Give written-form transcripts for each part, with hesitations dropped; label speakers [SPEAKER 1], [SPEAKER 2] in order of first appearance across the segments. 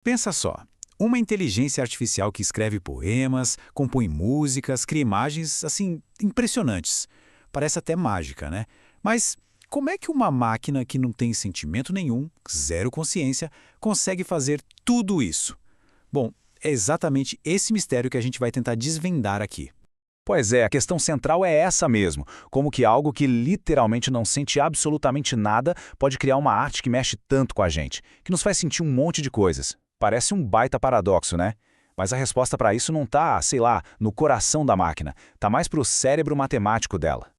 [SPEAKER 1] Pensa só, uma inteligência artificial que escreve poemas, compõe músicas, cria imagens, assim, impressionantes. Parece até mágica, né? Mas como é que uma máquina que não tem sentimento nenhum, zero consciência, consegue fazer tudo isso? Bom, é exatamente esse mistério que a gente vai tentar desvendar aqui.
[SPEAKER 2] Pois é, a questão central é essa mesmo. Como que algo que literalmente não sente absolutamente nada pode criar uma arte que mexe tanto com a gente, que nos faz sentir um monte de coisas. Parece um baita paradoxo, né? Mas a resposta para isso não tá, sei lá, no coração da máquina. Tá mais pro cérebro matemático dela.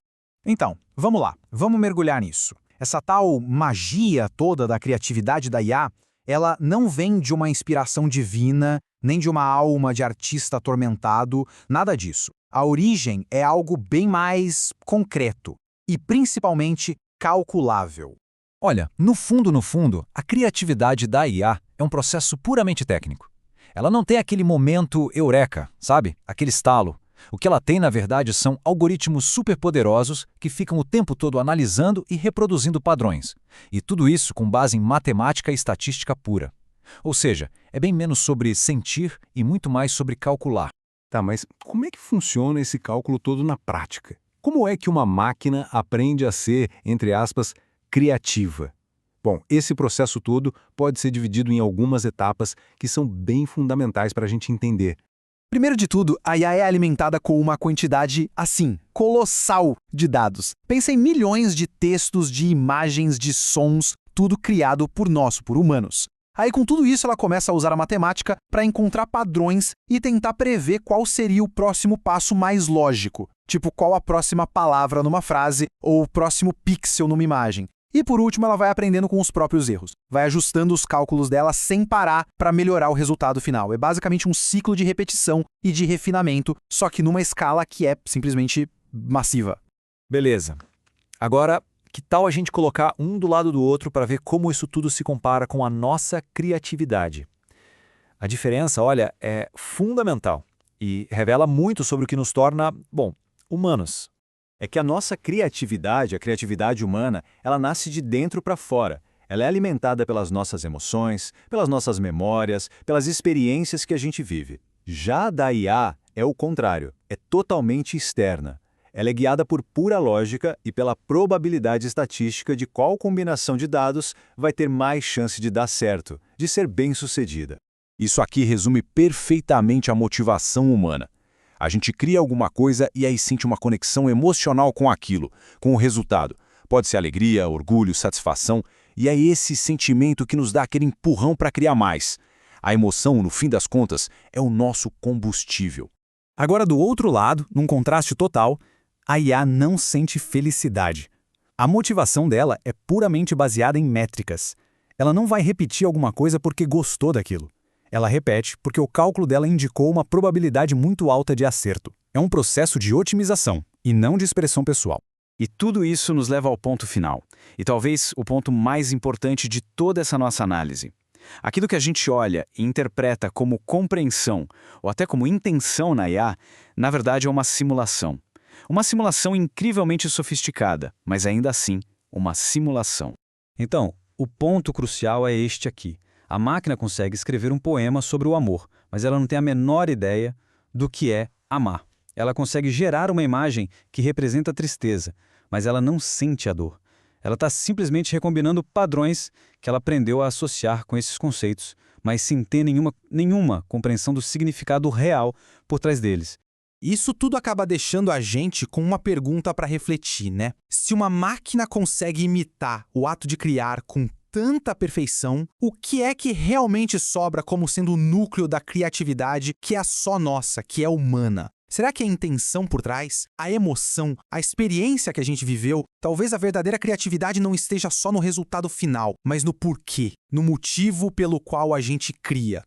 [SPEAKER 3] Então, vamos lá, vamos mergulhar nisso. Essa tal magia toda da criatividade da IA, ela não vem de uma inspiração divina, nem de uma alma de artista atormentado, nada disso. A origem é algo bem mais concreto e principalmente calculável.
[SPEAKER 4] Olha, no fundo, a criatividade da IA é um processo puramente técnico. Ela não tem aquele momento eureka, sabe? Aquele estalo. O que ela tem, na verdade, são algoritmos superpoderosos que ficam o tempo todo analisando e reproduzindo padrões. E tudo isso com base em matemática e estatística pura. Ou seja, é bem menos sobre sentir e muito mais sobre calcular.
[SPEAKER 5] Tá, mas como é que funciona esse cálculo todo na prática? Como é que uma máquina aprende a ser, entre aspas, criativa? Bom, esse processo todo pode ser dividido em algumas etapas que são bem fundamentais para a gente entender.
[SPEAKER 3] Primeiro de tudo, a IA é alimentada com uma quantidade, assim, colossal de dados. Pensa em milhões de textos, de imagens, de sons, tudo criado por nós, por humanos. Aí, com tudo isso, ela começa a usar a matemática para encontrar padrões e tentar prever qual seria o próximo passo mais lógico, tipo qual a próxima palavra numa frase ou o próximo pixel numa imagem. E por último, ela vai aprendendo com os próprios erros. Vai ajustando os cálculos dela sem parar para melhorar o resultado final. É basicamente um ciclo de repetição e de refinamento, só que numa escala que é simplesmente massiva.
[SPEAKER 4] Beleza. Agora, que tal a gente colocar um do lado do outro para ver como isso tudo se compara com a nossa criatividade? A diferença, olha, é fundamental e revela muito sobre o que nos torna, bom, humanos.
[SPEAKER 2] É que a nossa criatividade, a criatividade humana, ela nasce de dentro para fora. Ela é alimentada pelas nossas emoções, pelas nossas memórias, pelas experiências que a gente vive. Já a da IA é o contrário, é totalmente externa. Ela é guiada por pura lógica e pela probabilidade estatística de qual combinação de dados vai ter mais chance de dar certo, de ser bem-sucedida.
[SPEAKER 5] Isso aqui resume perfeitamente a motivação humana. A gente cria alguma coisa e aí sente uma conexão emocional com aquilo, com o resultado. Pode ser alegria, orgulho, satisfação, e é esse sentimento que nos dá aquele empurrão para criar mais. A emoção, no fim das contas, é o nosso combustível.
[SPEAKER 3] Agora, do outro lado, num contraste total, a IA não sente felicidade. A motivação dela é puramente baseada em métricas. Ela não vai repetir alguma coisa porque gostou daquilo. Ela repete porque o cálculo dela indicou uma probabilidade muito alta de acerto. É um processo de otimização, e não de expressão pessoal.
[SPEAKER 2] E tudo isso nos leva ao ponto final, e talvez o ponto mais importante de toda essa nossa análise. Aquilo que a gente olha e interpreta como compreensão, ou até como intenção na IA, na verdade é uma simulação. Uma simulação incrivelmente sofisticada, mas ainda assim, uma simulação.
[SPEAKER 4] Então, o ponto crucial é este aqui. A máquina consegue escrever um poema sobre o amor, mas ela não tem a menor ideia do que é amar. Ela consegue gerar uma imagem que representa a tristeza, mas ela não sente a dor. Ela está simplesmente recombinando padrões que ela aprendeu a associar com esses conceitos, mas sem ter nenhuma compreensão do significado real por trás deles.
[SPEAKER 3] Isso tudo acaba deixando a gente com uma pergunta para refletir, né? Se uma máquina consegue imitar o ato de criar com tanta perfeição, o que é que realmente sobra como sendo o núcleo da criatividade que é só nossa, que é humana? Será que a intenção por trás, a emoção, a experiência que a gente viveu, talvez a verdadeira criatividade não esteja só no resultado final, mas no porquê, no motivo pelo qual a gente cria?